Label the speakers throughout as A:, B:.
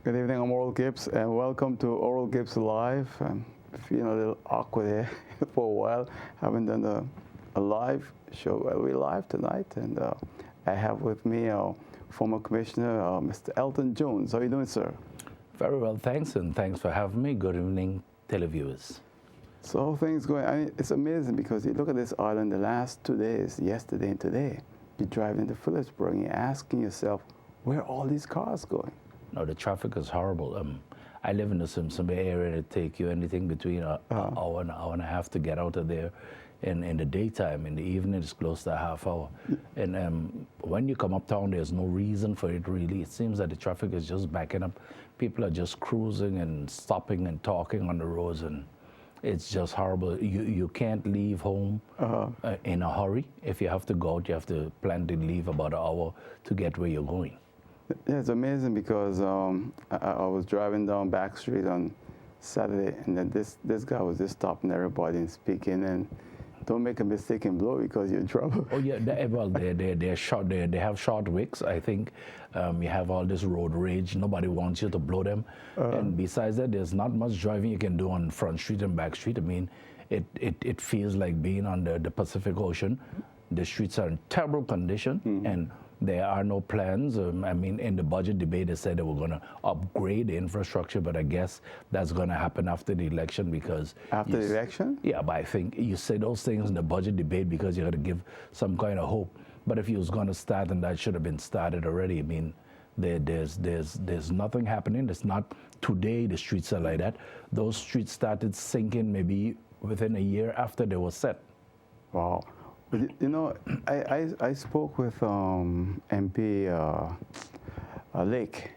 A: Good evening, I'm Oral Gibbes, and welcome to Oral Gibbes Live. I'm feeling a little awkward here for a while. Haven't done a live show. Well, we're live tonight, and I have with me our former commissioner, Mr. Elton Jones. How are you doing, sir?
B: Very well, thanks, and thanks for having me. Good evening, televiewers.
A: So things going. I mean, it's amazing because you look at this island the last 2 days, yesterday and today. You drive into Phillipsburg and you're asking yourself, where are all these cars going?
B: No, the traffic is horrible. I live in the Simpson Bay area, and it take you anything between an hour and a half to get out of there. In the daytime, in the evening, it's close to a half hour. And when you come uptown, there's no reason for it really. It seems that the traffic is just backing up. People are just cruising and stopping and talking on the roads, and it's just horrible. You can't leave home in a hurry. If you have to go out, you have to plan to leave about an hour to get where you're going.
A: Yeah, it's amazing because I was driving down Back Street on Saturday, and then this guy was just stopping everybody and speaking, and don't make a mistake and blow because you're in trouble.
B: Oh yeah, they're short. They have short wicks. I think you have all this road rage. Nobody wants you to blow them. And besides that, there's not much driving you can do on Front Street and Back Street. I mean, it feels like being on the Pacific Ocean. The streets are in terrible condition, and there are no plans. I mean, in the budget debate, they said they were going to upgrade the infrastructure, but I guess that's going to happen after the election because...
A: After the election?
B: Yeah, but I think you say those things in the budget debate because you got to give some kind of hope. But if you was going to start, and that should have been started already. I mean, there's nothing happening. It's not today the streets are like that. Those streets started sinking maybe within a year after they were set.
A: Wow. You know, I spoke with MP Lake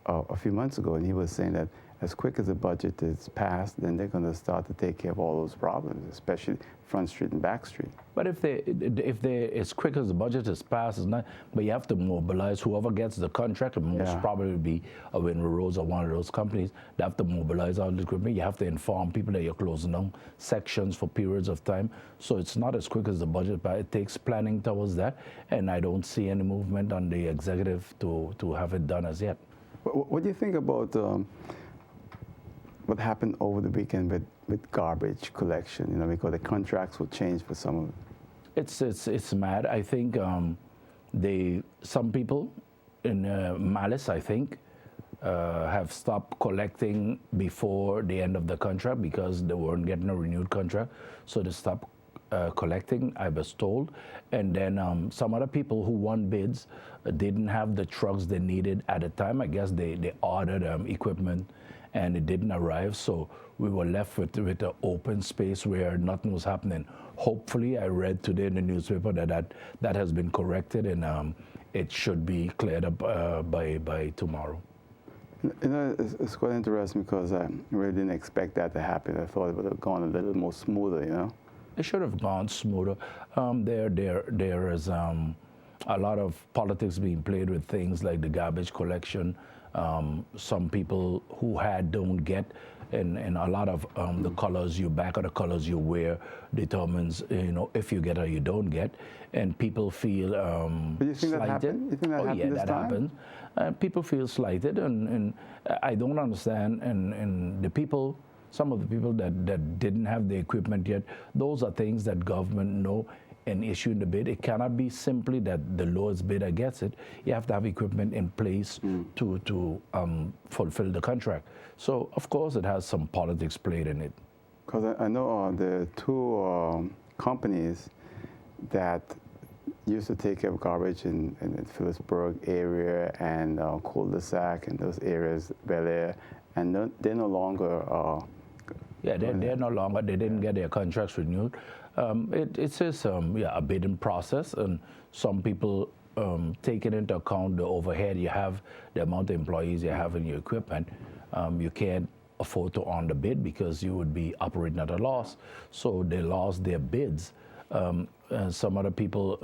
A: a few months ago, and he was saying that as quick as the budget is passed, then they're going to start to take care of all those problems, especially Front Street and Back Street.
B: But if they as quick as the budget is passed, it's not. But you have to mobilize whoever gets the contract. And most probably be Win Roads or one of those companies. They have to mobilize all the equipment. You have to inform people that you're closing down sections for periods of time. So it's not as quick as the budget, but it takes planning towards that. And I don't see any movement on the executive to have it done as yet.
A: What do you think about what happened over the weekend with garbage collection? You know, because the contracts will change for some of it.
B: It's mad. I think some people in malice, I think, have stopped collecting before the end of the contract because they weren't getting a renewed contract, so they stopped collecting, I was told. And then some other people who won bids didn't have the trucks they needed at the time. I guess they ordered equipment and it didn't arrive, so we were left with an open space where nothing was happening. Hopefully, I read today in the newspaper that has been corrected, and it should be cleared up by tomorrow.
A: You know, it's quite interesting because I really didn't expect that to happen. I thought it would have gone a little more smoother, you know?
B: It should have gone smoother. There is a lot of politics being played with things like the garbage collection. Some people who don't get, and a lot of the colors you back or the colors you wear determines, you know, if you get or you don't get, and people feel
A: But you think
B: slighted.
A: that happened? You think that happened this
B: that
A: time?
B: happens. People feel slighted, and I don't understand. And the people, some of the people that didn't have the equipment yet, those are things that government know and issuing the bid. It cannot be simply that the lowest bidder gets it. You have to have equipment in place to fulfill the contract. So, of course, it has some politics played in it.
A: Because I know the two companies that used to take care of garbage in the Phillipsburg area and cul-de-sac and those areas, Bel Air, and they're no longer...
B: they're no longer, they didn't get their contracts renewed. It says, a bidding process, and some people taking into account the overhead you have, the amount of employees you have in your equipment. You can't afford to on the bid because you would be operating at a loss. So they lost their bids. Some other people,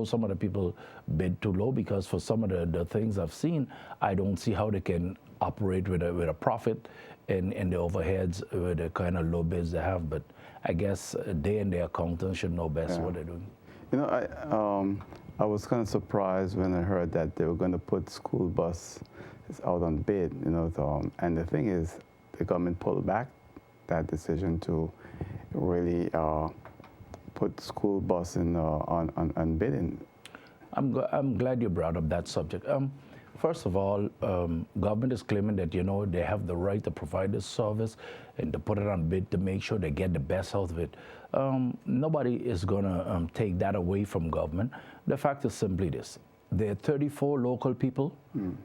B: some other people bid too low because for some of the things I've seen, I don't see how they can operate with a profit in the overheads with the kind of low bids they have. But I guess they and their accountants should know best what they're doing.
A: You know, I was kind of surprised when I heard that they were going to put school bus it's out on bid, you know. So, and the thing is, the government pulled back that decision to really put school bus on bidding.
B: I'm glad you brought up that subject. First of all, government is claiming that, you know, they have the right to provide this service and to put it on bid to make sure they get the best out of it. Nobody is going to take that away from government. The fact is simply this. There are 34 local people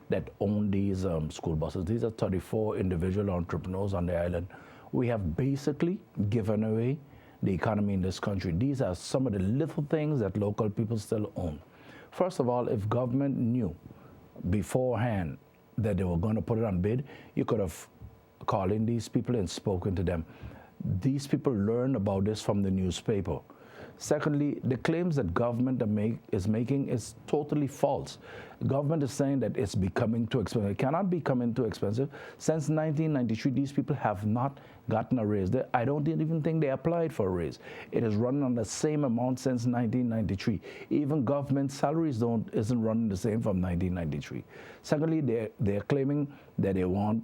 B: that own these school buses. These are 34 individual entrepreneurs on the island. We have basically given away the economy in this country. These are some of the little things that local people still own. First of all, if government knew beforehand that they were going to put it on bid, you could have called in these people and spoken to them. These people learn about this from the newspaper. Secondly, the claims that government is making is totally false. Government is saying that it's becoming too expensive. It cannot become too expensive. Since 1993, these people have not gotten a raise. I don't even think they applied for a raise. It is running on the same amount since 1993. Even government salaries isn't running the same from 1993. Secondly, they're claiming that they want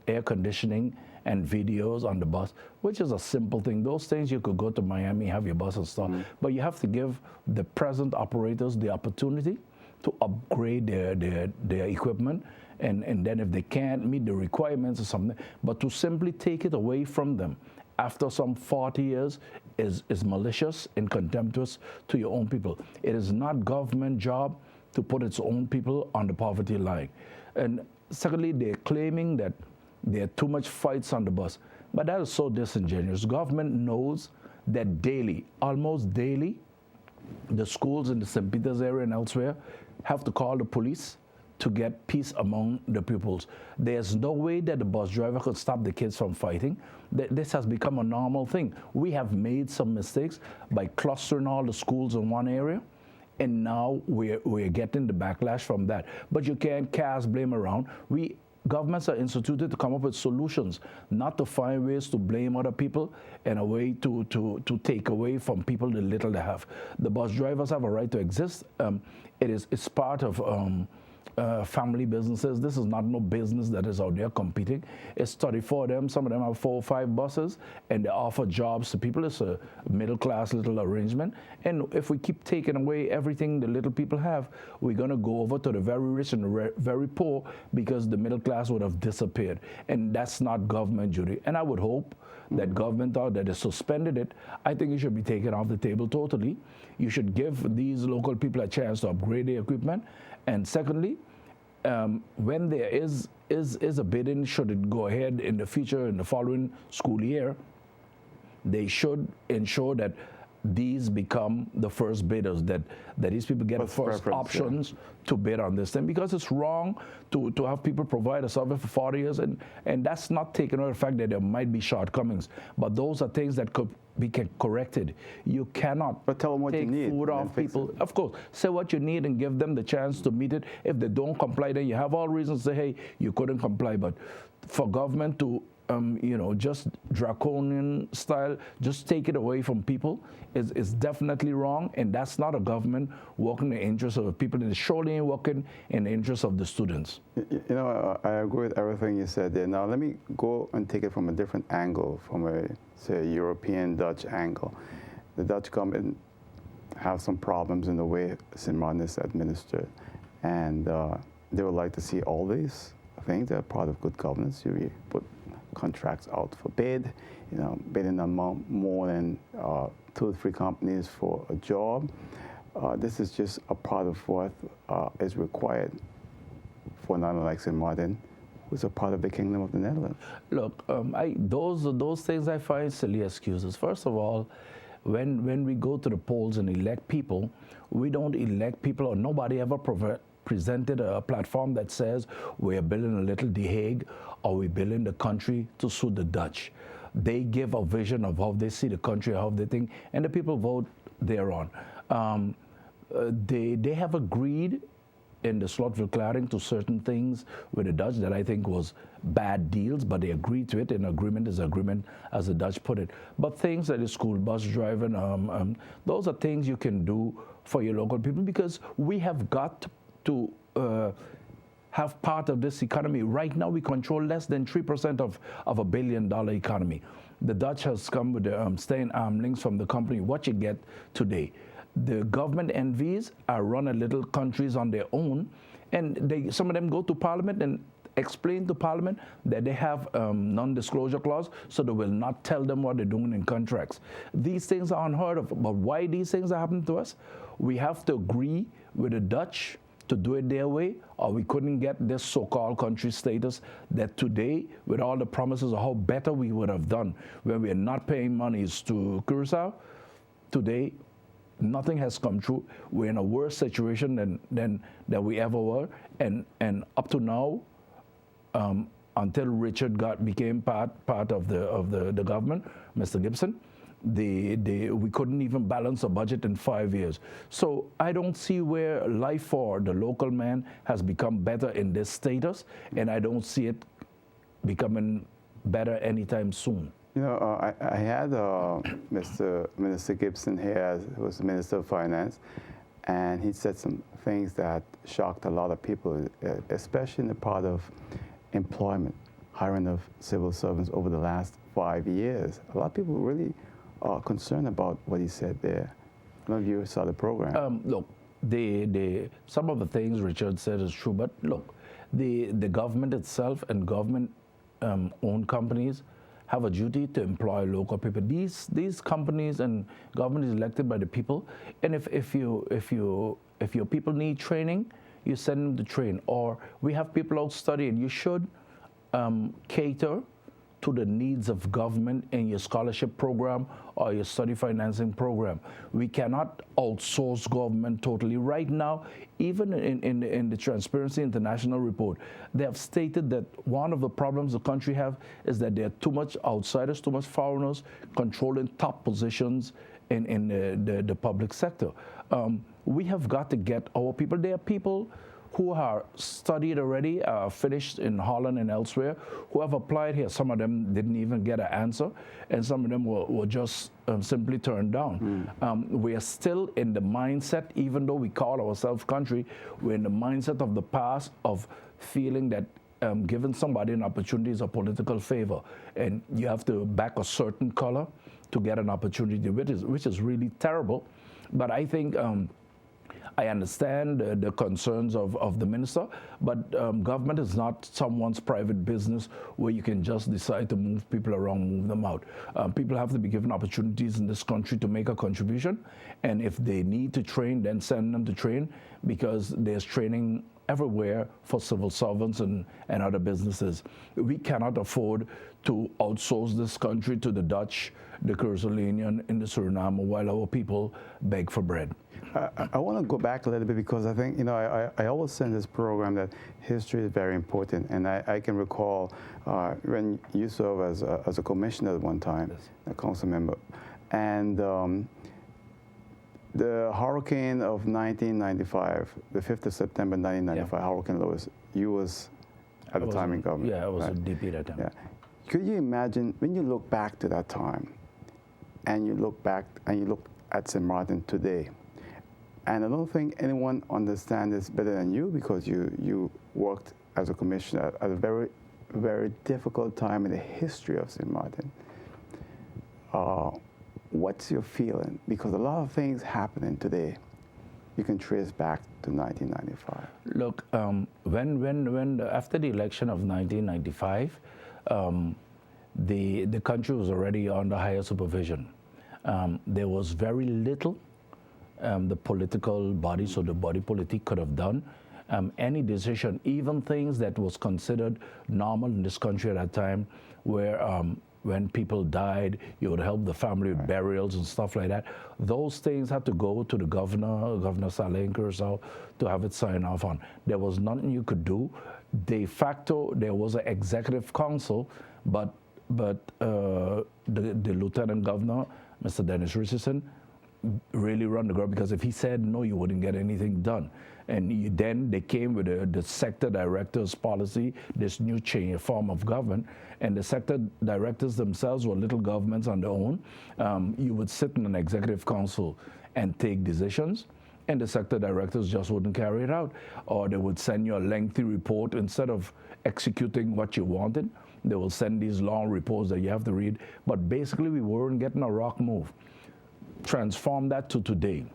B: air conditioning and videos on the bus, which is a simple thing. Those things you could go to Miami, have your bus installed, but you have to give the present operators the opportunity to upgrade their equipment, and then if they can't meet the requirements or something, but to simply take it away from them after some 40 years is malicious and contemptuous to your own people. It is not government job to put its own people on the poverty line. And secondly, they're claiming that there are too much fights on the bus. But that is so disingenuous. Government knows that daily, almost daily, the schools in the St. Peter's area and elsewhere have to call the police to get peace among the pupils. There's no way that the bus driver could stop the kids from fighting. This has become a normal thing. We have made some mistakes by clustering all the schools in one area, and now we're getting the backlash from that. But you can't cast blame around. Governments are instituted to come up with solutions, not to find ways to blame other people and a way to take away from people the little they have. The bus drivers have a right to exist. It's part of family businesses. This is not no business that is out there competing. It's 34 of them. Some of them have 4 or 5 buses, and they offer jobs to people. It's a middle-class little arrangement. And if we keep taking away everything the little people have, we're going to go over to the very rich and the very poor, because the middle class would have disappeared. And that's not government duty. And I would hope that government thought that they suspended it. I think it should be taken off the table totally. You should give these local people a chance to upgrade their equipment. And secondly, when there is a bidding, should it go ahead in the future, in the following school year, they should ensure that these become the first bidders, that these people get first options to bid on this thing, because it's wrong to have people provide a service for 40 years, and that's not taking away the fact that there might be shortcomings, but those are things that could be corrected. You cannot
A: tell them what
B: take
A: you need
B: food off people. Of course, say what you need and give them the chance to meet it. If they don't comply, then you have all reasons to say, hey, you couldn't comply. But for government to just draconian style, just take it away from people is definitely wrong, and that's not a government working in the interest of the people. It's surely working in the interest of the students.
A: I agree with everything you said there. Now let me go and take it from a different angle, from a, say, European Dutch angle. The Dutch government have some problems in the way St. Martin is administered, and they would like to see all these things that are part of good governance. You put contracts out for bid, bidding on more than 2 or 3 companies for a job. This is just a part of what is required for an island like St. Martin, who's a part of the Kingdom of the Netherlands.
B: Look, those things I find silly excuses. First of all, when we go to the polls and elect people, we don't elect people, or nobody ever presented a platform that says we're building a little The Hague, or we're building the country to suit the Dutch. They give a vision of how they see the country, how they think, and the people vote thereon. They have agreed in the Slotville clearing to certain things with the Dutch that I think was bad deals, but they agreed to it, and agreement is agreement, as the Dutch put it. But things like the school bus driving, those are things you can do for your local people, because we have got to have part of this economy. Right now, we control less than 3% of a $1 billion economy. The Dutch has come with the staying arm links from the company. What you get today, the government envies are run a little countries on their own, and some of them go to Parliament and explain to Parliament that they have non-disclosure clause, so they will not tell them what they're doing in contracts. These things are unheard of. But why these things are happening to us? We have to agree with the Dutch to do it their way, or we couldn't get this so-called country status that today, with all the promises of how better we would have done when we are not paying monies to Curacao, today nothing has come true. We're in a worse situation than we ever were, and up to now, until Richard became part of the government, Mr. Gibson, we couldn't even balance a budget in 5 years. So I don't see where life for the local man has become better in this status, and I don't see it becoming better anytime soon.
A: You know, I had Minister Gibson here, who was the Minister of Finance, and he said some things that shocked a lot of people, especially in the part of employment, hiring of civil servants over the last 5 years. A lot of people really are concerned about what he said there. I don't know if you saw the program.
B: Look, some of the things Richard said is true, but look, the government itself and government-owned companies have a duty to employ local people. These companies and government is elected by the people, and if your people need training, you send them to train. Or we have people out studying. You should cater to the needs of government in your scholarship program or your study financing program. We cannot outsource government totally. Right now, even in the Transparency International report, they have stated that one of the problems the country have is that there are too much outsiders, too much foreigners controlling top positions in the public sector. We have got to get our people. There are people who are studied already, finished in Holland and elsewhere, who have applied here. Some of them didn't even get an answer, and some of them were just simply turned down. We are still in the mindset, even though we call ourselves country, we're in the mindset of the past of feeling that giving somebody an opportunity is a political favor, and you have to back a certain color to get an opportunity, which is really terrible. But I think I understand the concerns of the minister, but government is not someone's private business where you can just decide to move people around, move them out. People have to be given opportunities in this country to make a contribution, and if they need to train, then send them to train, because there's training everywhere for civil servants and other businesses. We cannot afford to outsource this country to the Dutch, the Caribbean, and the Suriname while our people beg for bread.
A: I want to go back a little bit, because I think, you know, I always say in this program that history is very important. And I can recall when you served as a commissioner at one time, yes, a council member, and the hurricane of 1995, the 5th of September 1995, yeah, Hurricane Lois, you was at the time in government.
B: Yeah, I was a DP at that time.
A: Yeah. Could you imagine, when you look back to that time, and you look back and you look at St. Martin today, and I don't think anyone understands this better than you, because you worked as a commissioner at a very, very difficult time in the history of St. Martin. What's your feeling? Because a lot of things happening today, you can trace back to 1995.
B: Look, after the election of 1995, the country was already under higher supervision. There was very little the political body, so the body politic, could have done any decision, even things that was considered normal in this country at that time, where when people died, you would help the family with burials and stuff like that. Those things had to go to the Governor Saleh in Curacao, to have it signed off on. There was nothing you could do. De facto, there was an executive council, but the Lieutenant Governor, Mr. Dennis Richardson, really run the group, because if he said no, you wouldn't get anything done. And then they came with the sector directors policy, this new form of government, and the sector directors themselves were little governments on their own. You would sit in an executive council and take decisions, and the sector directors just wouldn't carry it out. Or they would send you a lengthy report instead of executing what you wanted. They will send these long reports that you have to read. But basically, we weren't getting a rock move. Transform that to today.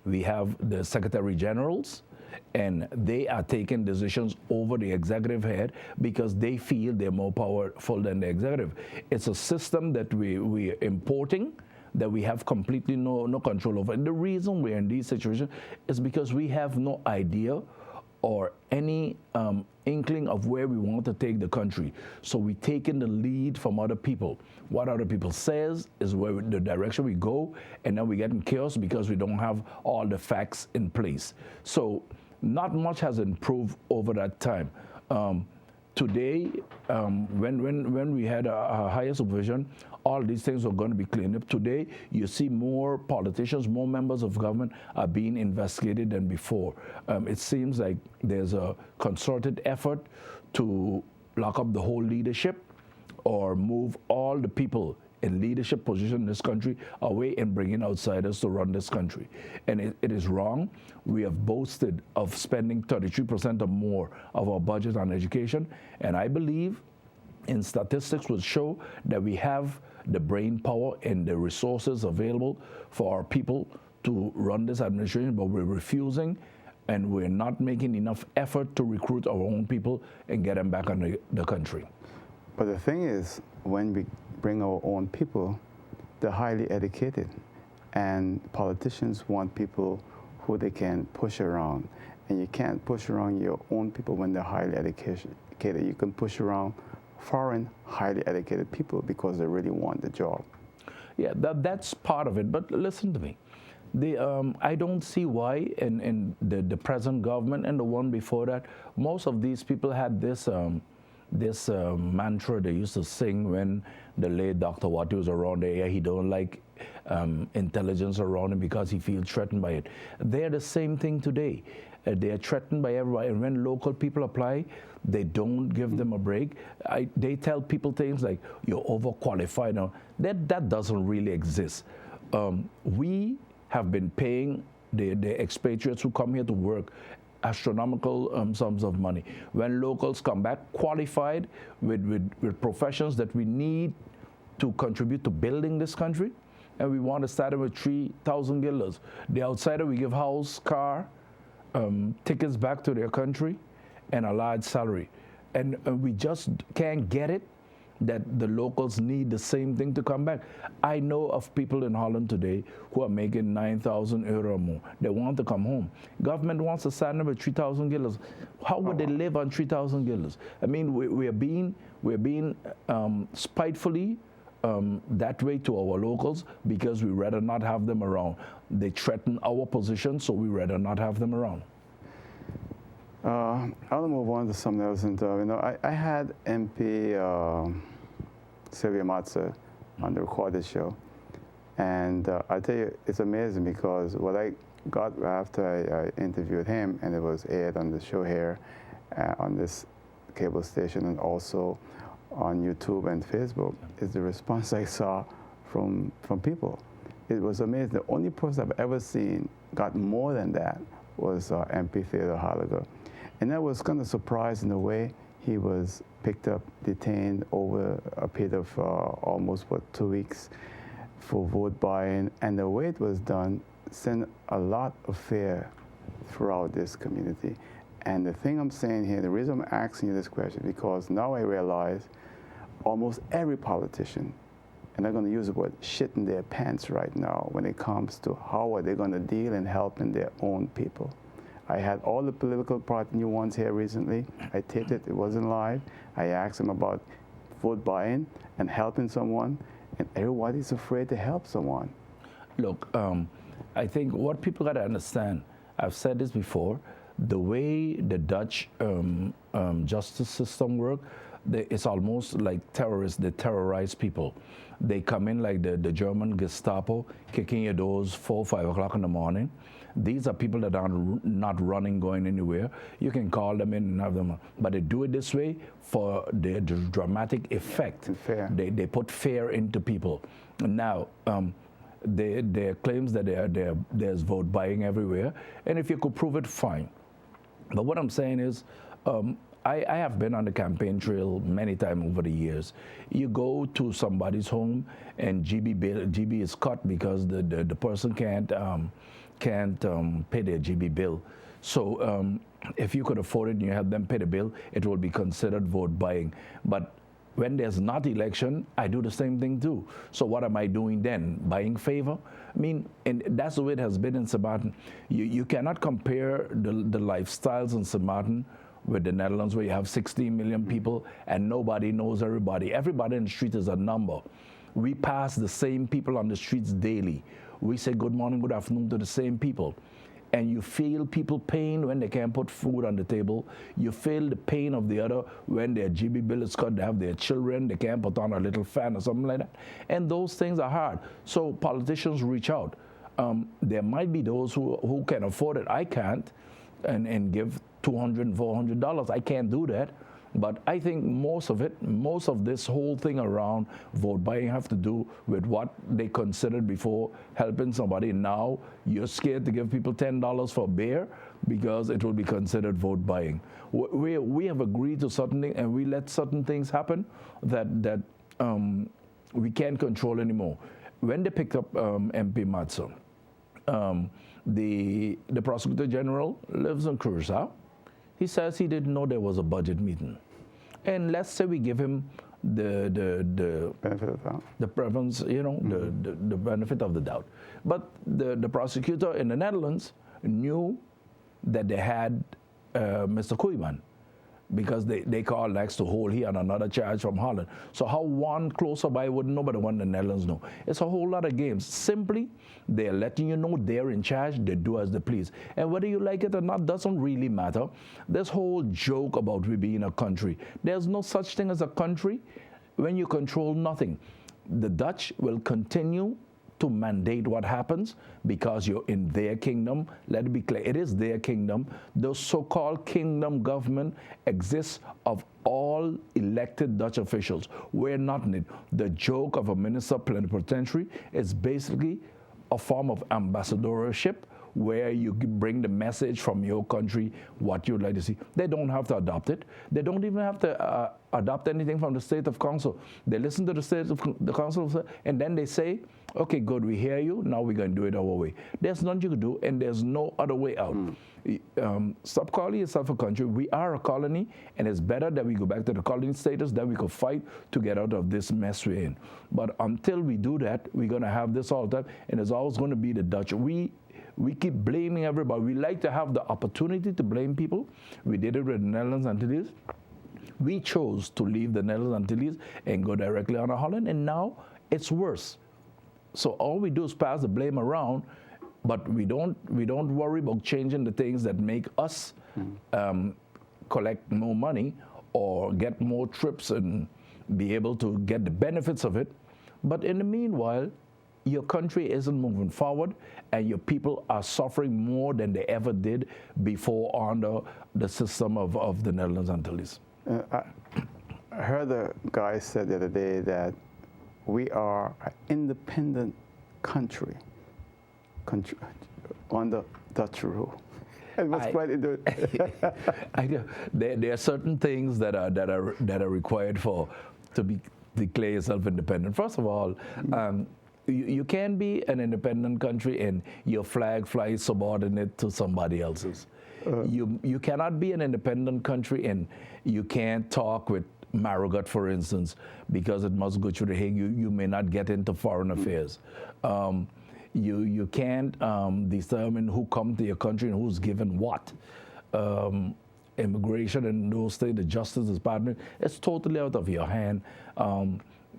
B: We have the Secretary Generals, and they are taking decisions over the executive head because they feel they're more powerful than the executive. It's a system that we are importing that we have completely no control over. And the reason we're in these situations is because we have no idea or any inkling of where we want to take the country. So we take in the lead from other people. What other people says is where the direction we go, and then we get in chaos because we don't have all the facts in place. So not much has improved over that time. Today, when we had a higher supervision, all these things were going to be cleaned up. Today, you see more politicians, more members of government are being investigated than before. It seems like there's a concerted effort to lock up the whole leadership or move all the people in leadership position in this country away and bring in outsiders to run this country. And it is wrong. We have boasted of spending 33% or more of our budget on education. And I believe in statistics will show that we have the brain power and the resources available for our people to run this administration, but we're refusing and we're not making enough effort to recruit our own people and get them back on the country.
A: But the thing is, when we bring our own people, they're highly educated. And politicians want people who they can push around. And you can't push around your own people when they're highly educated. You can push around foreign, highly educated people because they really want the job.
B: Yeah, that's part of it. But listen to me. I don't see why in the present government and the one before that, most of these people had this mantra they used to sing when the late Dr. Wati was around there. He don't like intelligence around him because he feels threatened by it. They're the same thing today. They are threatened by everybody. And when local people apply, they don't give them a break. They tell people things like, you're overqualified now. That doesn't really exist. We have been paying the expatriates who come here to work astronomical sums of money. When locals come back qualified with professions that we need to contribute to building this country, and we want to start them with $3,000. The outsider, we give house, car, tickets back to their country, and a large salary. And we just can't get it that the locals need the same thing to come back. I know of people in Holland today who are making €9,000 or more. They want to come home. Government wants to sign them with $3,000. How would they live on $3,000? I mean, we're being spitefully that way to our locals because we rather not have them around. They threaten our position, so we rather not have them around.
A: I'll move on to something else. And, I had MP Sylvia Matza on the recorded show. And I tell you, it's amazing because what I got after I interviewed him, and it was aired on the show here on this cable station and also on YouTube and Facebook, is the response I saw from people. It was amazing. The only person I've ever seen got more than that was MP Theodore Halliger. And I was kind of surprised in the way he was picked up, detained over a period of almost, 2 weeks for vote buying. And the way it was done sent a lot of fear throughout this community. And the thing I'm saying here, the reason I'm asking you this question, because now I realize almost every politician, and they're going to use the word shit in their pants right now when it comes to how are they going to deal in helping their own people. I had all the political party new ones here recently. I taped it. It wasn't live. I asked them about vote buying and helping someone, and everybody's afraid to help someone.
B: Look, I think what people got to understand, I've said this before, the way the Dutch justice system works, it's almost like terrorists. They terrorize people. They come in like the German Gestapo, kicking your doors 4, 5 o'clock in the morning. These are people that are not running, going anywhere. You can call them in and have them, but they do it this way for the dramatic effect.
A: Fair.
B: They put fear into people. Now, There claims that there's vote buying everywhere, and if you could prove it, fine. But what I'm saying is, I have been on the campaign trail many times over the years. You go to somebody's home and GB is cut because the person can't pay their GB bill. So if you could afford it and you have them pay the bill, it will be considered vote buying. But when there's not election, I do the same thing too. So what am I doing then? Buying favor? I mean, and that's the way it has been in St. Martin. You cannot compare the lifestyles in St. Martin with the Netherlands, where you have 16 million people and nobody knows everybody. Everybody in the street is a number. We pass the same people on the streets daily. We say good morning, good afternoon to the same people. And you feel people pain when they can't put food on the table. You feel the pain of the other when their GB bill is cut, they have their children, they can't put on a little fan or something like that. And those things are hard. So politicians reach out. There might be those who can afford it. I can't, and give $200 and $400. I can't do that. But I think most of this whole thing around vote buying have to do with what they considered before helping somebody. Now you're scared to give people $10 for beer because it will be considered vote buying. We have agreed to certain things, and we let certain things happen that we can't control anymore. When they picked up MP Matson, the prosecutor general lives in Curacao. He says he didn't know there was a budget meeting. And let's say we give him the
A: benefit of the doubt.
B: The preference, the benefit of the doubt. But the prosecutor in the Netherlands knew that they had Mr. Koeman, because they called next to hold he and another charge from Holland. So how one closer by wouldn't know, but the one in the Netherlands know. It's a whole lot of games. Simply, they're letting you know they're in charge, they do as they please. And whether you like it or not doesn't really matter. This whole joke about we being a country, there's no such thing as a country when you control nothing. The Dutch will continue to mandate what happens because you're in their kingdom. Let it be clear, it is their kingdom. The so-called kingdom government exists of all elected Dutch officials. We're not in it. The joke of a minister plenipotentiary is basically a form of ambassadorship where you bring the message from your country, what you'd like to see. They don't have to adopt it. They don't even have to adopt anything from the State of Council. They listen to the State of the Council, and then they say, okay, good, we hear you, now we're going to do it our way. There's nothing you can do, and there's no other way out. Stop calling yourself a country. We are a colony, and it's better that we go back to the colony status, that we could fight to get out of this mess we're in. But until we do that, we're going to have this all the time, and it's always going to be the Dutch. We keep blaming everybody. We like to have the opportunity to blame people. We did it with the Netherlands Antilles. We chose to leave the Netherlands Antilles and go directly on to Holland, and now it's worse. So all we do is pass the blame around, but we don't worry about changing the things that make us collect more money or get more trips and be able to get the benefits of it. But in the meanwhile, your country isn't moving forward, and your people are suffering more than they ever did before under the system of the Netherlands Antilles.
A: I heard the guy said the other day that we are an independent country under Dutch rule. It was quite interesting.
B: There are certain things that are required to declare yourself independent. First of all, you can be an independent country and your flag flies subordinate to somebody else's. You cannot be an independent country and you can't talk with Marigot, for instance, because it must go through the Hague. You may not get into foreign affairs. You can't determine who come to your country and who's given what. Immigration in those states, the Justice Department, it's totally out of your hand.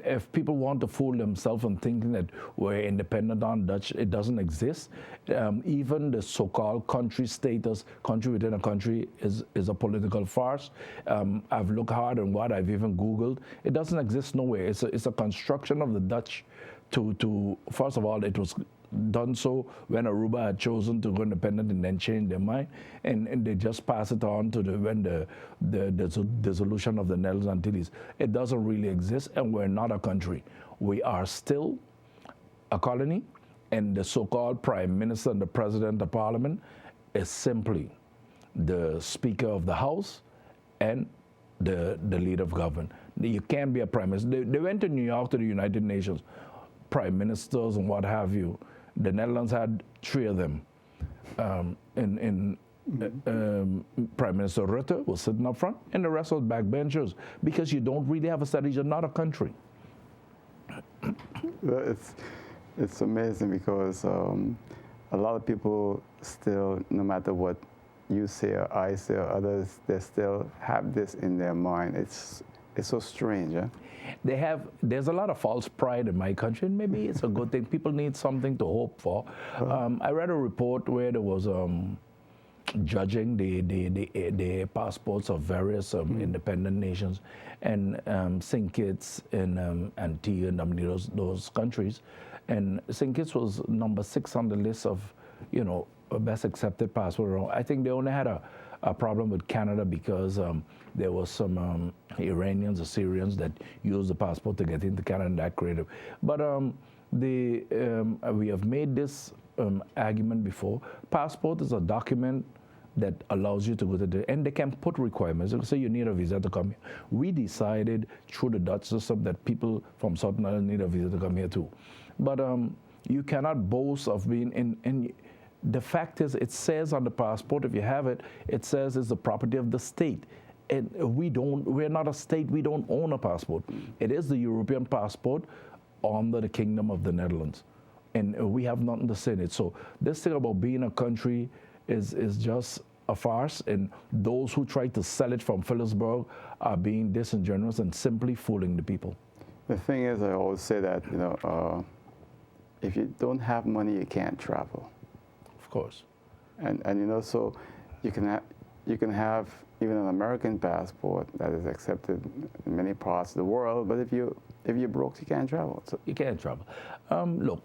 B: If people want to fool themselves and thinking that we're independent on Dutch, it doesn't exist. Even the so-called country status, country within a country, is a political farce. I've looked hard on what I've even Googled. It doesn't exist nowhere. It's a construction of the Dutch to first of all, it was done so when Aruba had chosen to go independent and then changed their mind, and they just pass it on to when the dissolution of the Netherlands Antilles. It doesn't really exist, and we're not a country. We are still a colony, And the so-called prime minister and the president of parliament is simply the speaker of the house and the leader of government. You can't be a prime minister. They went to New York to the United Nations, prime ministers and what have you. The Netherlands had 3 of them. Prime Minister Rutte was sitting up front, and the rest was backbenchers, because you don't really have a strategy. You're not a country.
A: Well, it's amazing because a lot of people still, no matter what you say or I say or others, they still have this in their mind. It's so strange, huh?
B: There's a lot of false pride in my country, and maybe it's a good thing. People need something to hope for. I read a report where there was judging the passports of various independent nations, and St. Kitts and Antigua and those countries, and St. Kitts was number 6 on the list of, best accepted passport. I think they only had a problem with Canada because there was some Iranians or Syrians that used the passport to get into Canada, and that created. But we have made this argument before. Passport is a document that allows you to go to and they can put requirements. They say you need a visa to come here. We decided through the Dutch system that people from Southern Ireland need a visa to come here too. But you cannot boast of being in. The fact is, it says on the passport, if you have it, it says it's the property of the state. And we're not a state, we don't own a passport. It is the European passport under the Kingdom of the Netherlands. And we have nothing to say in it. So this thing about being a country is just a farce, and those who try to sell it from Phillipsburg are being disingenuous and simply fooling the people.
A: The thing is, I always say that, if you don't have money, you can't travel.
B: Of course.
A: And so you can have even an American passport that is accepted in many parts of the world, but if you're broke, you can't travel. So.
B: You can't travel. Look,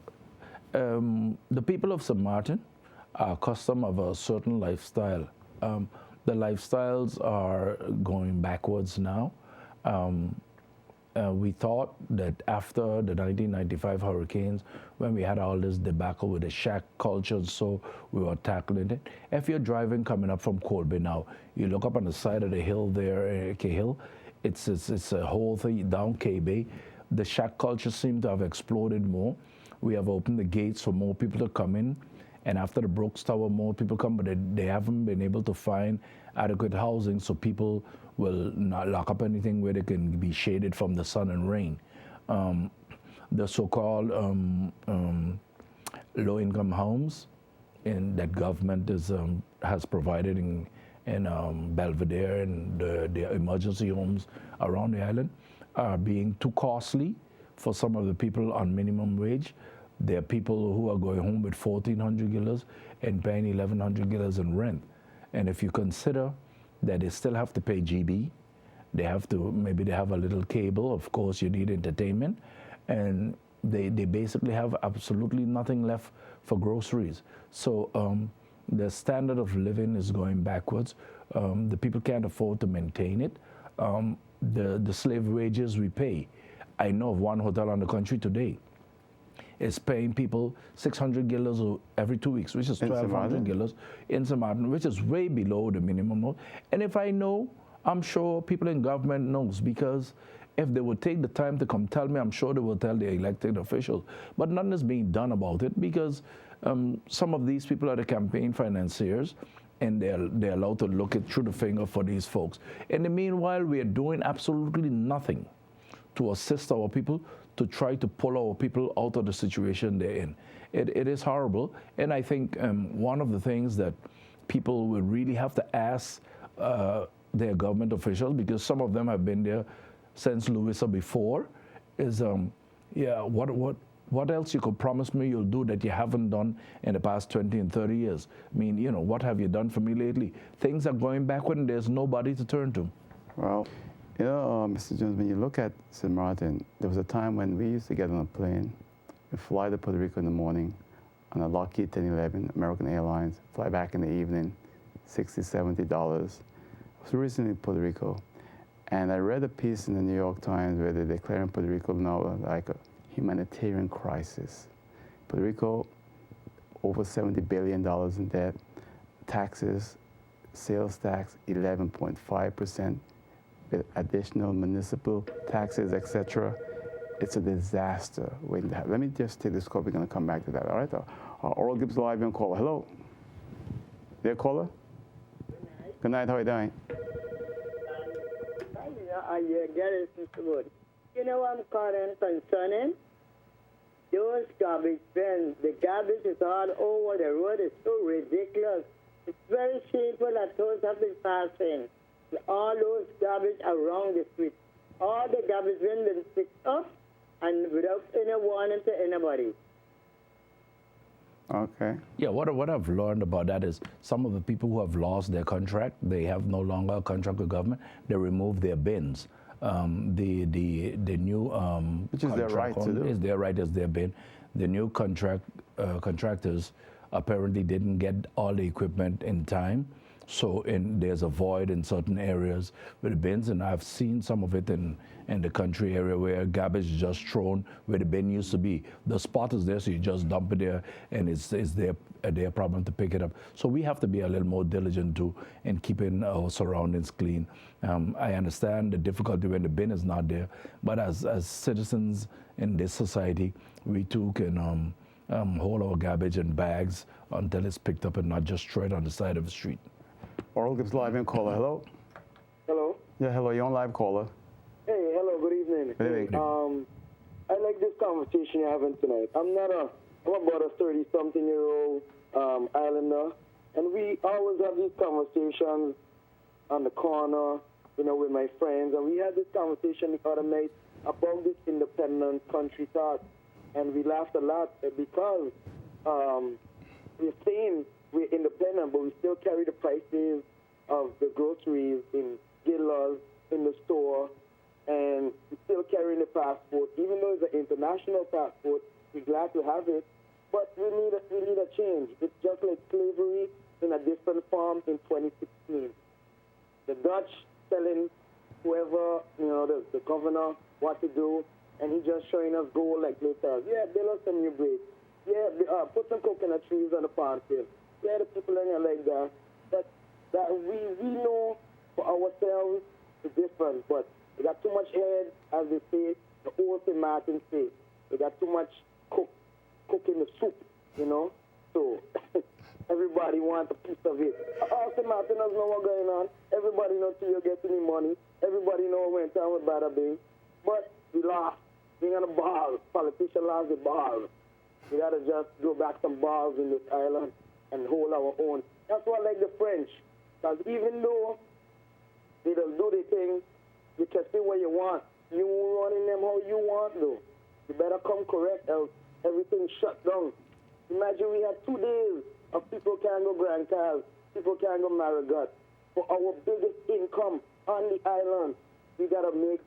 B: the people of St. Martin are accustomed of a certain lifestyle. The lifestyles are going backwards now. We thought that after the 1995 hurricanes, when we had all this debacle with the shack culture, so we were tackling it. If you're driving coming up from Colby now, you look up on the side of the hill there, K Hill, it's a whole thing down K Bay. The shack culture seemed to have exploded more. We have opened the gates for more people to come in. And after the Brooks Tower, more people come, but they haven't been able to find adequate housing, so people will not lock up anything where they can be shaded from the sun and rain. The so-called low-income homes that government has provided in Belvedere and the emergency homes around the island are being too costly for some of the people on minimum wage. There are people who are going home with 1,400 guilders and paying 1,100 guilders in rent. And if you consider that they still have to pay GB, they have to, maybe they have a little cable, of course you need entertainment, and they basically have absolutely nothing left for groceries. So the standard of living is going backwards. The people can't afford to maintain it. The slave wages we pay. I know of one hotel on the country today is paying people 600 guilders every 2 weeks, which is 1,200 guilders in St. Martin, which is way below the minimum. And if I know, I'm sure people in government knows, because if they would take the time to come tell me, I'm sure they will tell the elected officials. But nothing is being done about it, because some of these people are the campaign financiers, and they're allowed to look it through the finger for these folks. In the meanwhile, we are doing absolutely nothing to assist our people, to try to pull our people out of the situation they're in. It is horrible, and I think one of the things that people will really have to ask their government officials, because some of them have been there since Louis or before, is what else you could promise me you'll do that you haven't done in the past 20 and 30 years? I mean, what have you done for me lately? Things are going backward and there's nobody to turn to.
A: Well, Mr. Jones, when you look at St. Martin, there was a time when we used to get on a plane and fly to Puerto Rico in the morning on a Lockheed 1011, American Airlines, fly back in the evening, $60, $70. I was recently in Puerto Rico, and I read a piece in the New York Times where they're declaring Puerto Rico now like a humanitarian crisis. Puerto Rico over $70 billion in debt, taxes, sales tax 11.5%, with additional municipal taxes, etc. It's a disaster waiting to happen. Let me just take this call. We're going to come back to that, all right? Oral Gibbs live on caller. Hello. There, caller? Good night. How are you doing?
C: I get it, Mr. Wood. You know what I'm calling concerning? Those garbage bins. The garbage is all over the road. It's so ridiculous. It's very shameful that those have been passing. All those garbage around the street. All the garbage bins been picked up and without any warning to anybody.
A: Okay.
B: Yeah, what I've learned about that is some of the people who have lost their contract, they have no longer a contract with government, they remove their bins. The new
A: which is their right to do.
B: Is their right as their bin. The new contractors apparently didn't get all the equipment in time, so there's a void in certain areas with the bins, and I've seen some of it in the country area where garbage is just thrown where the bin used to be. The spot is there, so you just dump it there, and it's their problem to pick it up. So we have to be a little more diligent too in keeping our surroundings clean. I understand the difficulty when the bin is not there, but as citizens in this society, we too can hold our garbage in bags until it's picked up and not just throw it on the side of the street.
A: Oral Gibbs live in caller. Hello.
C: Hello?
A: Yeah, hello. You're on live caller.
C: Hey, hello, good evening.
A: Good evening.
C: I like this conversation you're having tonight. I'm about a 30-something-year-old islander, and we always have these conversations on the corner, with my friends, and we had this conversation the other night about this independent country thought, and we laughed a lot because we're saying we're independent, but we still carry the prices of the groceries in Gibbes, in the store, and we're still carrying the passport. Even though it's an international passport, we're glad to have it, but we need a change. It's just like slavery in a different form in 2016. The Dutch telling whoever, the governor what to do, and he just showing us gold like later. Yeah, build us some new bridge. Yeah, put some coconut trees on the farm field. Yeah, the people in here like that. That we know for ourselves is different, but we got too much head, as they say, the old St. Martin say. We got too much cook in the soup, So everybody wants a piece of it. St. Martin doesn't know what's going on. Everybody knows till you get any money. Everybody knows when time with Bada Bing. But we lost. Being on the ball. Politicians lost the ball. We got to just go back some balls in this island and hold our own. That's why I like the French. Because even though they don't do the thing, you can see what you want. You running them how you want, though. You better come correct, else everything shut down. Imagine we had 2 days of people can't go Grand Cars, people can't go Marigot. For our biggest income on the island, we got to make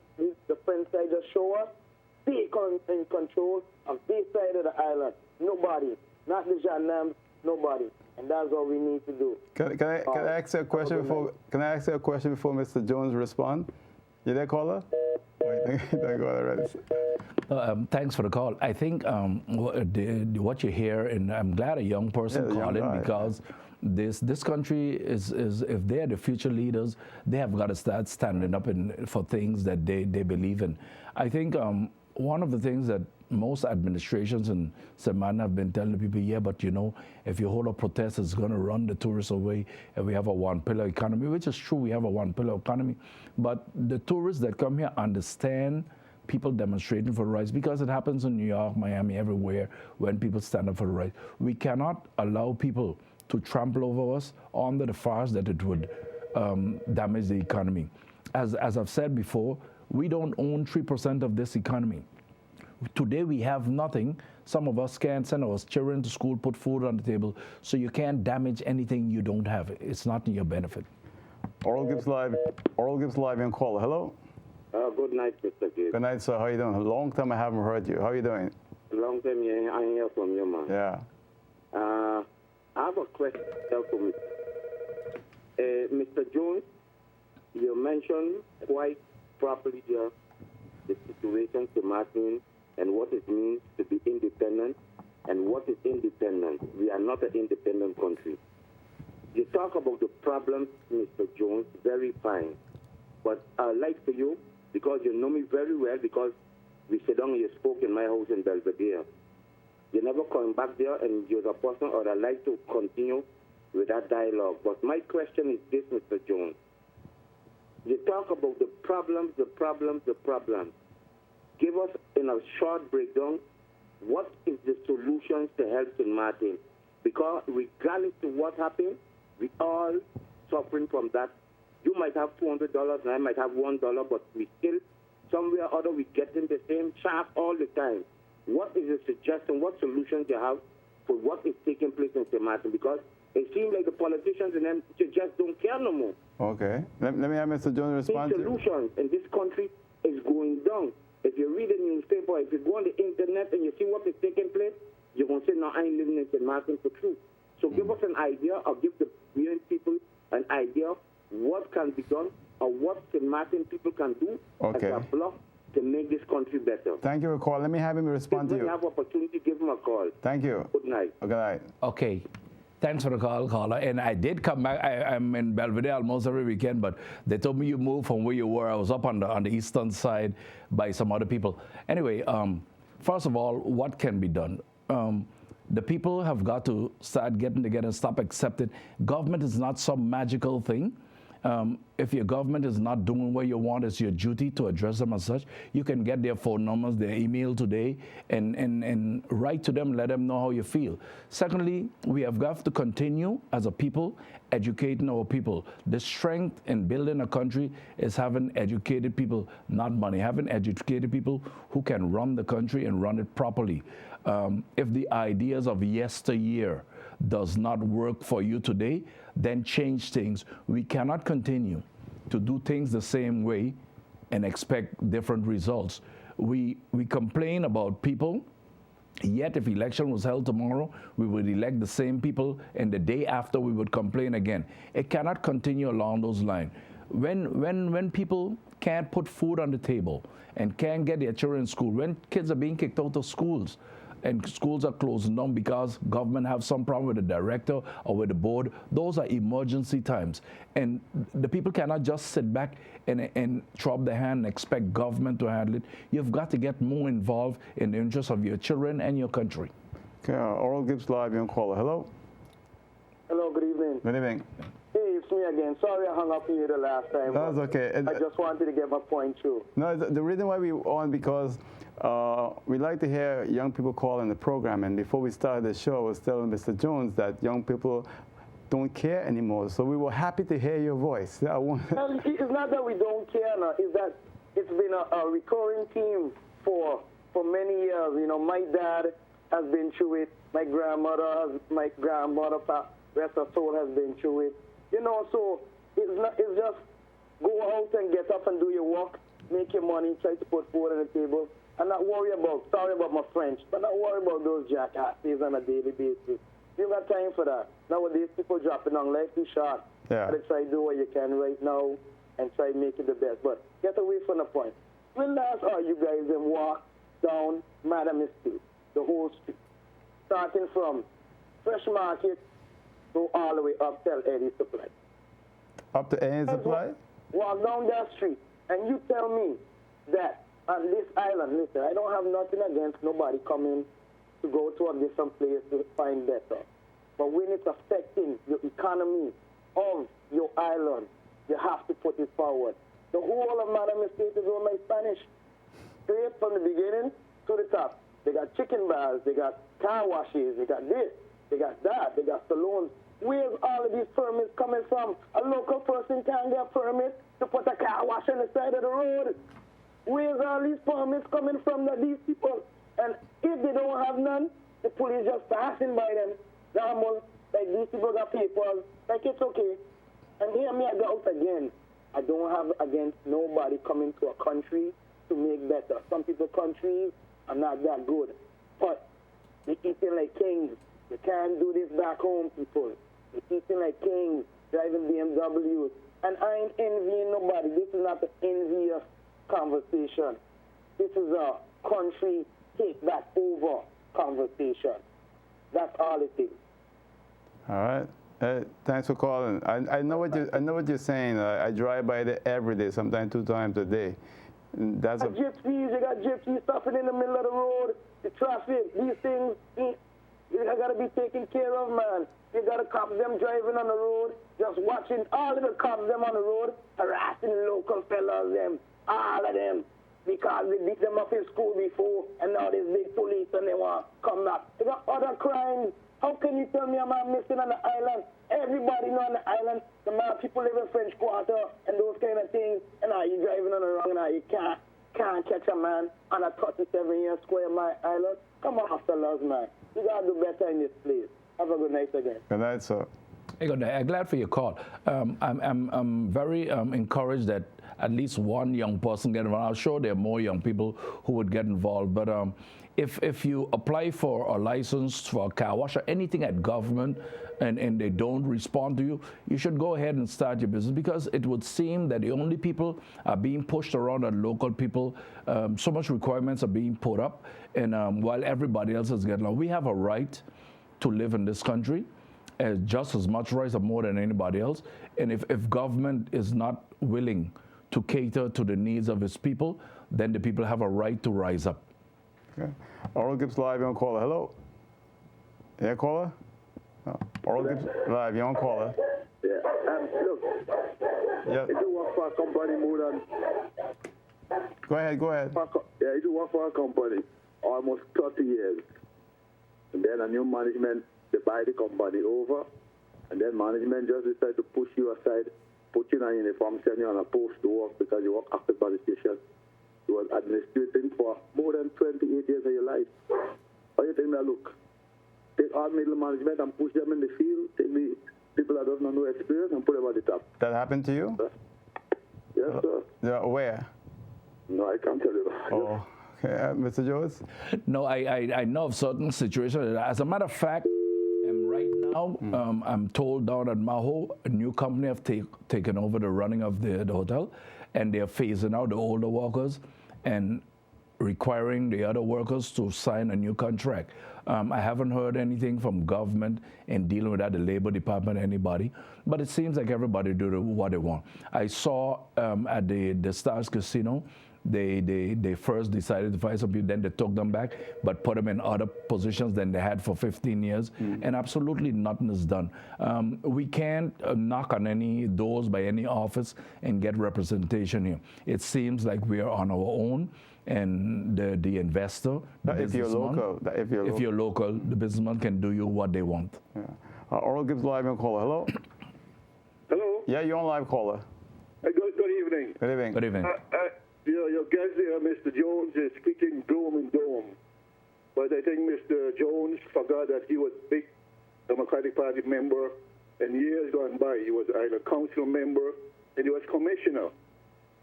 C: the French side just show us. Stay in control of this side of the island. Nobody. Not the gendarmes, nobody. And that's what we need to do.
A: Can I ask you a question before? Can I ask you a question before Mr. Jones responds? You there, caller?
B: Thanks for the call. I think what you hear, and I'm glad a young person called in because this country is if they're the future leaders, they have got to start standing up for things that they believe in. I think one of the things that most administrations in Seman have been telling the people, yeah, but if you hold a protest, it's going to run the tourists away, and we have a one-pillar economy, which is true, we have a one-pillar economy, but the tourists that come here understand people demonstrating for the rights, because it happens in New York, Miami, everywhere, when people stand up for the rights. We cannot allow people to trample over us under the farce that it would damage the economy. As I've said before, we don't own 3% of this economy. Today we have nothing. Some of us can't send our children to school, put food on the table, so you can't damage anything you don't have. It's not in your benefit.
A: Oral Gibbs live in caller. Hello.
D: Good night, Mr. Gibbes.
A: Good night, sir. How you doing? A long time I haven't heard you. How are you doing?
D: Long time I hear from you, man.
A: Yeah.
D: I have a question for me. Mr. Jones, you mentioned quite properly the situation to Martin and what it means to be independent and what is independence. We are not an independent country. You talk about the problems, Mr. Jones, very fine. But I'd like for you, because you know me very well, because we sit down and you spoke in my house in Belvedere. You never come back there, and you're a person, or I'd like to continue with that dialogue. But my question is this, Mr. Jones. You talk about the problems. Give us, in a short breakdown, what is the solutions to help St. Martin? Because regardless of what happened, we all suffering from that. You might have $200 and I might have $1, but we still, somewhere or other, we getting the same shaft all the time. What is the suggestion, what solutions you have for what is taking place in St. Martin? Because it seems like the politicians and them just don't care no more.
A: Okay. Let me have Mr. Jones respond.
D: The solutions in this country is going down. If you read the newspaper, if you go on the internet and you see what is taking place, you're going to say, no, I ain't living in St. Martin for true. So give us an idea, or give the young people an idea what can be done, or what St. Martin people can do as a block to make this country better.
A: Thank you for calling. Let me have him respond to you.
D: When you have opportunity, give him a call.
A: Thank you.
D: Good night.
A: Good night.
B: Okay. Thanks for the call, caller. And I did come back. I'm in Belvedere almost every weekend, but they told me you moved from where you were. I was up on the eastern side by some other people. Anyway, first of all, what can be done? The people have got to start getting together and stop accepting. Government is not some magical thing. If your government is not doing what you want, it's your duty to address them as such. You can get their phone numbers, their email today, and write to them, let them know how you feel. Secondly, we have got to continue as a people educating our people. The strength in building a country is having educated people, not money, having educated people who can run the country and run it properly. If the ideas of yesteryear does not work for you today, then change things. We cannot continue to do things the same way and expect different results. We complain about people, yet if election was held tomorrow, we would elect the same people, and the day after we would complain again. It cannot continue along those lines. When people can't put food on the table and can't get their children in school, when kids are being kicked out of schools, and schools are closing down because government have some problem with the director or with the board, those are emergency times. And the people cannot just sit back and throw up their hand and expect government to handle it. You've got to get more involved in the interests of your children and your country.
A: Okay, Oral Gibbes live, young caller. Hello?
C: Hello, good evening.
A: Good evening.
C: Hey, it's me again. Sorry I hung up on you the last time.
A: That's okay.
C: I just wanted to get my point through.
A: No, the reason why we on, because we like to hear young people call in the program, and before we started the show, I was telling Mr. Jones that young people don't care anymore, so we were happy to hear your voice.
C: Well, it's not that we don't care, no. It's that it's been a recurring theme for many years. You know, my dad has been through it, my grandmother, rest of soul, has been through it. You know, so it's just go out and get up and do your work, make your money, try to put food on the table, and not worry about, sorry about my French, but not worry about those jackasses on a daily basis. You got time for that. Nowadays, people dropping on life too short.
A: Yeah.
C: Gotta try to do what you can right now and try to make it the best. But get away from the point. When last are you guys and walk down Madam Street, the whole street, starting from Fresh Market, go all the way up till Eddie Supply.
A: Up to Eddie Supply?
C: Walk down that street, and you tell me that on this island, listen, I don't have nothing against nobody coming to go to a different place to find better. But when it's affecting the economy of your island, you have to put it forward. The whole of Madam Estate is owned by Spanish. Straight from the beginning to the top. They got chicken bars, they got car washes, they got this, they got that, they got salons. Where's all of these permits coming from? A local person can't get a permit to put a car wash on the side of the road. Where's all these permits coming from that these people? And if they don't have none, the police just passing by them. Normal, like these people got papers, like it's okay. And hear me out again. I don't have against nobody coming to a country to make better. Some people countries are not that good. But they eating like kings. You can't do this back home, people. They eating like kings, driving BMWs. And I ain't envying nobody. This is not an envious conversation. This is a country take that over conversation. That's all it is.
A: All right. Thanks for calling. I know what you're saying. I drive by there every day, sometimes 2 times a day. And that's
C: gypsies, you got gypsies stopping in the middle of the road, the traffic, these things, you got to be taken care of, man. You got to cops them driving on the road, just watching all of the cops them on the road, harassing local fellas, them, all of them, because they beat them up in school before, and now there's big police and they want to come back. They got other crimes. How can you tell me a man missing on the island? Everybody know on the island, the man people live in French Quarter and those kind of things, and now you driving on the wrong, now you can't catch a man on a 37-year square mile island. Come on, fellas, man. You got to do better in this place. Have a good night again.
A: Good night, sir.
B: Hey, good night. I'm glad for your call. I'm very encouraged that at least one young person get involved. I'm sure there are more young people who would get involved, but if you apply for a license for a car wash or anything at government and they don't respond to you, you should go ahead and start your business, because it would seem that the only people are being pushed around are local people. So much requirements are being put up, and while everybody else is getting along. We have a right to live in this country, just as much rights or more than anybody else. And if government is not willing to cater to the needs of its people, then the people have a right to rise up.
A: Okay. Oral Gibbes Live, you're on caller. Hello? Yeah, caller? No. Oral Gibbes Live, you're on caller.
E: Yeah, look,
A: Yeah.
E: I do work for a company more than...
A: Go ahead.
E: Yeah, I do work for a company almost 30 years. And then a new management, they buy the company over, and then management just decide to push you aside, put you in a uniform, send you on a post to work because you work after the station. You was administrating for more than 28 years of your life. How do you think that look? Take all middle management and push them in the field, take the people that don't have no experience and put them at the top.
A: That happened to you?
E: Yes, sir.
A: Yeah, where?
E: No, I can't tell you.
A: Oh, okay. Mr. Jones?
B: No, I know of certain situations. As a matter of fact, right now, I'm told down at Maho, a new company have taken over the running of the hotel, and they're phasing out the older workers and requiring the other workers to sign a new contract. I haven't heard anything from government in dealing with that, the Labor Department, anybody, but it seems like everybody do what they want. I saw at the Stars Casino, they first decided to fire some people, then they took them back, but put them in other positions than they had for 15 years, and absolutely nothing is done. We can't knock on any doors by any office and get representation here. It seems like we are on our own, and the investor,
A: If you're local,
B: the businessman can do you what they want.
A: Yeah. Oral Gibbes Live on caller. Hello?
E: Hello?
A: Yeah, you're on live caller.
E: Good evening.
A: Good evening.
B: Good evening.
E: Your guest here, Mr. Jones, is speaking gloom and doom. But I think Mr. Jones forgot that he was a big Democratic Party member, and years gone by, he was either council member and he was commissioner.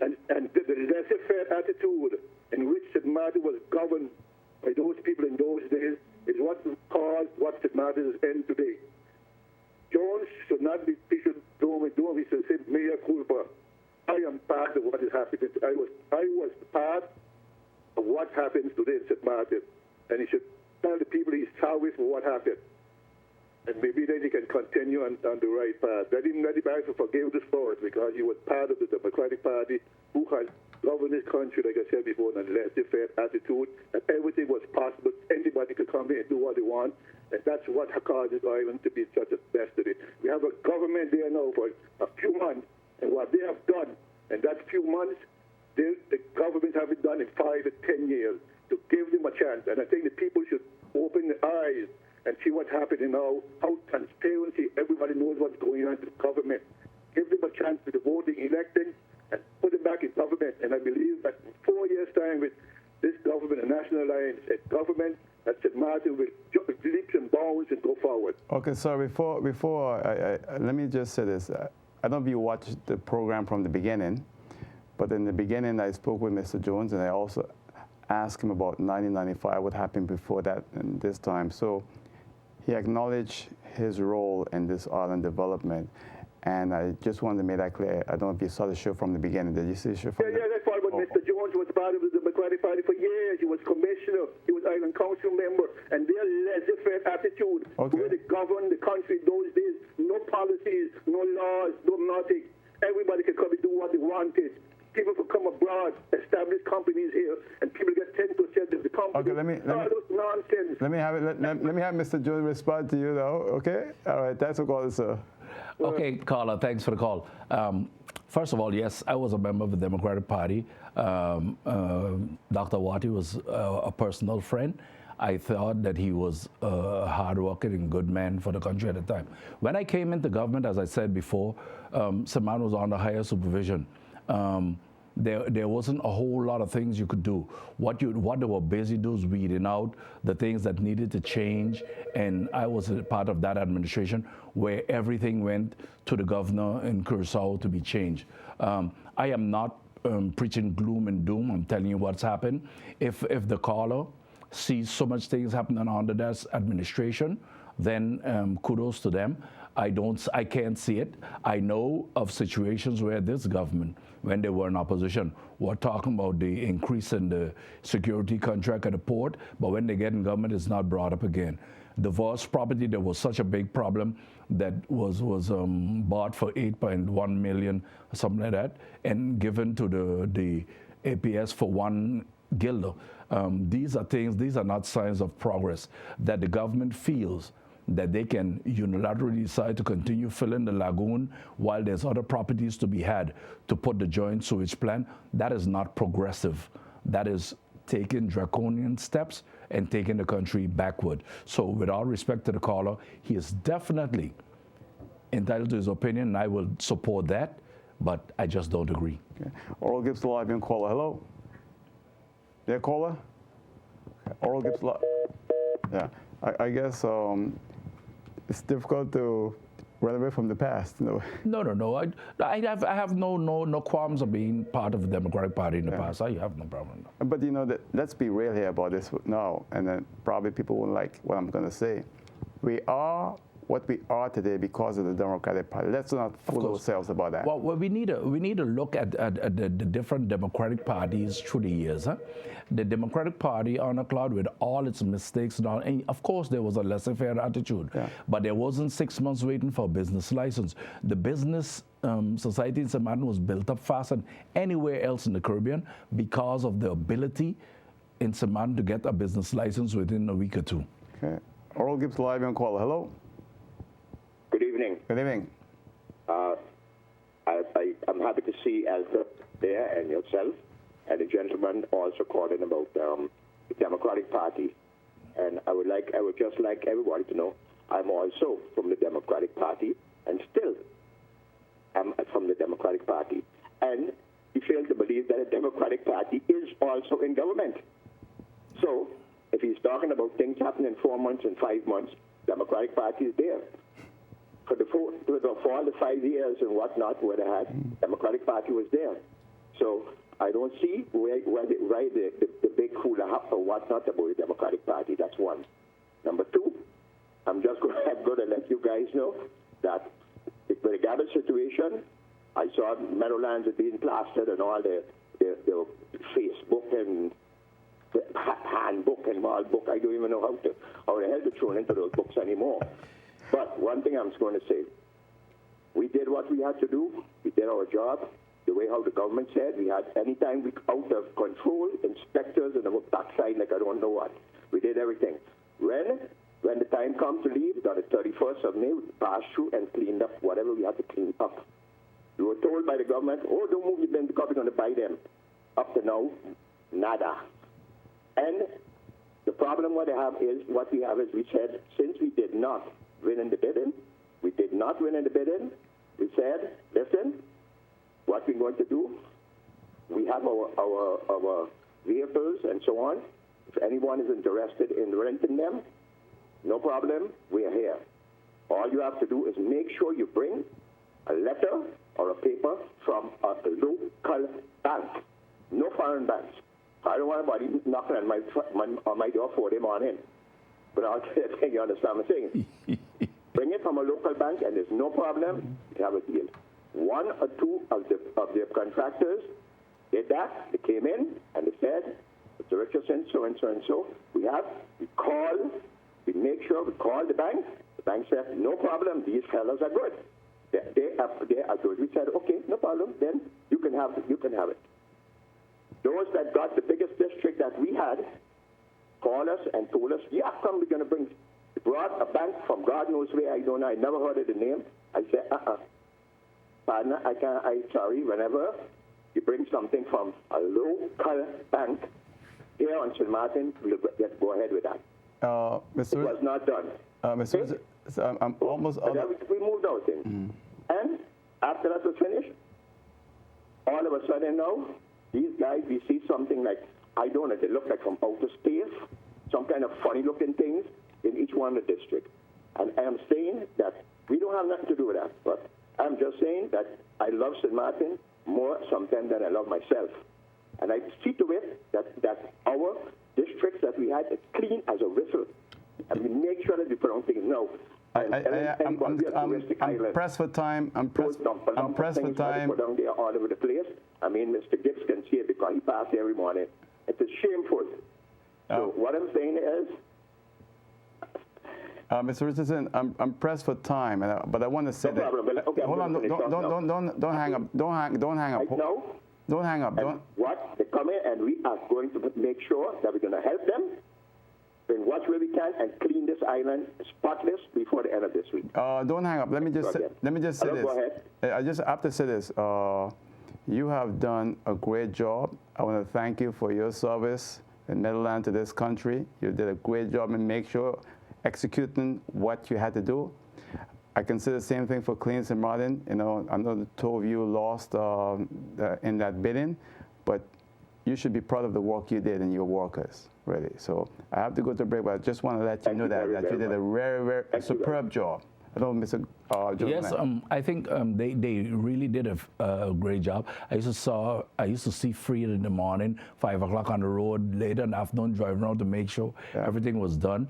E: And the laissez-faire attitude in which St. Martin was governed by those people in those days is what caused what St. Martin is in today. Jones should not be issued gloom and doom. He should say, mea culpa. I am part of what is happening. I was part of what happens today in St. Martin. And he should tell the people he's sorry for what happened. And maybe then he can continue on the right path. Let him forgive the sport, because he was part of the Democratic Party who had governed this country, like I said before, in a laissez-faire attitude, and everything was possible. Anybody could come here and do what they want. And that's what caused this island to be such a mess today. We have a government there now for a few months. And what they have done in that few months, the government haven't done in 5 to 10 years, to give them a chance. And I think the people should open their eyes and see what's happening now, how transparency, everybody knows what's going on in the government. Give them a chance to the voting, electing, and put them back in government. And I believe that in 4 years' time with this government, a National Alliance, a government that St. Martin will leaps and bounds and go forward.
A: Okay, so before let me just say this. I don't know if you watched the program from the beginning, but in the beginning I spoke with Mr. Jones, and I also asked him about 1995, what happened before that and this time. So he acknowledged his role in this island development, and I just wanted to make that clear. I don't know if you saw the show from the begetting. Did you see the show from
E: Yeah, that's why. But Mr. Jones was part of the Democratic Party for years. He was commissioner. He was island council member. And their laissez-faire attitude
A: Okay.
E: The way they governed the country those days, no policies, no laws, no nothing. Everybody could come and do what they wanted. People could come abroad, establish companies here, and people get 10% of the company.
A: Okay, let me
E: nonsense.
A: Let me have it. Let me have Mr. Jones respond to you, though. Okay. All right. That's a call, sir.
B: Okay, caller. Thanks for the call. First of all, yes, I was a member of the Democratic Party. Dr. Watty was a personal friend. I thought that he was a hardworking and good man for the country at the time. When I came into government, as I said before, Saman was under higher supervision. There wasn't a whole lot of things you could do. What they were busy doing was weeding out the things that needed to change, and I was a part of that administration where everything went to the governor in Curacao to be changed. I am not preaching gloom and doom. I'm telling you what's happened. If the caller sees so much things happening under that administration, then kudos to them. I can't see it. I know of situations where this government, when they were in opposition, were talking about the increase in the security contract at the port, but when they get in government, it's not brought up again. Divorce property, there was such a big problem that was bought for 8.1 million, something like that, and given to the APS for 1 guilder. These are not signs of progress that the government feels that they can unilaterally decide to continue filling the lagoon while there's other properties to be had to put the joint sewage plant. That is not progressive. That is taking draconian steps and taking the country backward. So with all respect to the caller, he is definitely entitled to his opinion, and I will support that, but I just don't agree.
A: Okay. Oral Gibbes Live in caller. Hello? Yeah, caller? Okay. Oral Gibbes Live. Yeah, I guess it's difficult to run away from the past. No.
B: I have no qualms of being part of the Democratic Party in the past. I have no problem.
A: But let's be real here about this now, and then probably people won't like what I'm going to say. We are what we are today because of the Democratic Party. Let's not fool ourselves about that.
B: Well, we need to look at the different Democratic parties through the years. Huh? The Democratic Party on a cloud with all its mistakes and of course there was a laissez-faire attitude, but there wasn't 6 months waiting for a business license. The business society in St. Martin was built up faster than anywhere else in the Caribbean because of the ability in St. Martin to get a business license within a week or two.
A: Okay. Oral Gibbes Live on caller. Hello.
F: Good evening.
A: Good evening.
F: I'm happy to see Elton there and yourself and the gentleman also calling about the Democratic Party. And I would just like everybody to know I'm also from the Democratic Party and still am from the Democratic Party. And he failed to believe that the Democratic Party is also in government. So if he's talking about things happening in 4 months and 5 months, Democratic Party is there. For all the 5 years and whatnot, where they had Democratic Party was there. So I don't see why the big hula hop or whatnot about the Democratic Party. That's one. Number two, I'm going to let you guys know that with the Gibbes situation, I saw Meadowlands are being plastered and all the Facebook and the handbook and all book. I don't even know how the hell to throw into those books anymore. But one thing I'm just going to say, we did what we had to do. We did our job the way how the government said. We had anytime we out of control, inspectors and the backside like I don't know what. We did everything. When the time comes to leave, on the 31st of May, we passed through and cleaned up whatever we had to clean up. We were told by the government, don't move your bins because we're going to buy them. Up to now, nada. And the problem what we have is we said, since we did not win in the bidding, we said, listen, what we're going to do, we have our vehicles and so on. If anyone is interested in renting them, no problem, we are here. All you have to do is make sure you bring a letter or a paper from a local bank, no foreign banks. I don't want anybody knocking on my door for them on in. But I'll tell you understand what I'm saying. Bring it from a local bank, and there's no problem. You have a deal. 1 or 2 of the contractors did that. They came in and they said, Mr. Richardson, so and so and so. We call We make sure we call the bank. The bank said, no problem, these fellas are good. They are good. We said, okay, no problem, then you can have it. Those that got the biggest district that we had called us and told us, yeah, come, we're going to bring, brought a bank from God knows where, I don't know, I never heard of the name. I said, partner, I'm sorry, whenever you bring something from a local bank here on St. Martin, we'll go ahead with that. It was not done.
A: Mr. Okay? So I'm almost...
F: We moved out things. And after that was finished, all of a sudden now, these guys, we see something like, I don't know, they look like from outer space, some kind of funny-looking things in each one of the districts. And I am saying that we don't have nothing to do with that, but I'm just saying that I love St. Martin more sometimes than I love myself. And I see to it that our districts that we had is clean as a whistle. And we make sure that we put on things now.
A: I'm pressed for time. I'm pressed for time.
F: Put down there all over the place. I mean, Mr. Gibbes can see it because he passes every morning. It is shameful. So what I'm saying is,
A: Mr. Richardson, I'm pressed for time, but I want to say that.
F: Okay,
A: hold on, don't hang up. Don't hang up.
F: Right now,
A: don't hang up.
F: What they come in, and we are going to make sure that we're going to help them in what way we can and clean this island spotless before the end of this week.
A: Don't hang up. Let me just say this.
F: Go ahead.
A: I just have to say this. You have done a great job. I want to thank you for your service in Meadowland to this country. You did a great job and make sure executing what you had to do. I can say the same thing for Clean St. Martin. You know, I know the two of you lost in that bidding, but you should be proud of the work you did and your workers, really. So I have to go to break, but I just want to let you know that you did a very superb job. I don't, Mr.
B: Yes, I think they really did a great job. I used to see Free in the morning, 5 o'clock on the road, later in the afternoon driving around to make sure everything was done.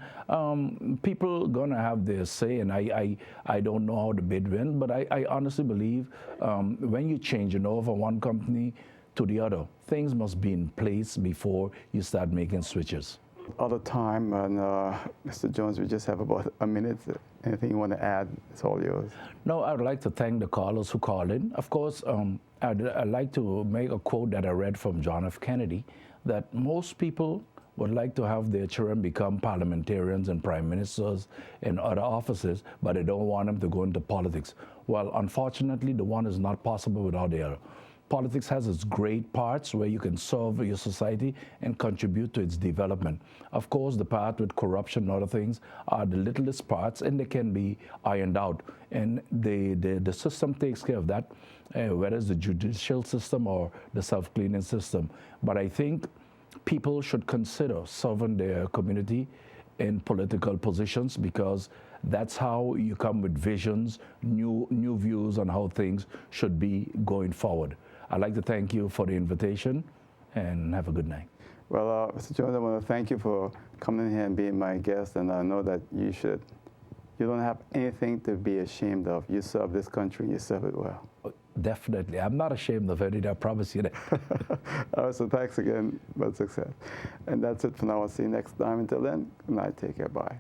B: People gonna have their say, and I don't know how the bid went, but I honestly believe when you change over one company to the other, things must be in place before you start making switches.
A: All the time, and Mr. Jones, we just have about a minute. Anything you want to add? It's all yours.
B: No, I would like to thank the callers who called in. Of course, I'd like to make a quote that I read from John F. Kennedy, that most people would like to have their children become parliamentarians and prime ministers and other offices, but they don't want them to go into politics. Well, unfortunately, the one is not possible without the other. Politics has its great parts where you can serve your society and contribute to its development. Of course, the part with corruption and other things are the littlest parts, and they can be ironed out. And the system takes care of that, whether it's the judicial system or the self-cleaning system. But I think people should consider serving their community in political positions, because that's how you come with visions, new views on how things should be going forward. I'd like to thank you for the invitation, and have a good night.
A: Well, Mr. Jones, I want to thank you for coming here and being my guest, and I know that you don't have anything to be ashamed of. You serve this country, and you serve it well.
B: Definitely. I'm not ashamed of it, I promise you that.
A: All right, so thanks again, much success. And that's it for now. I'll see you next time. Until then, good night, take care, bye.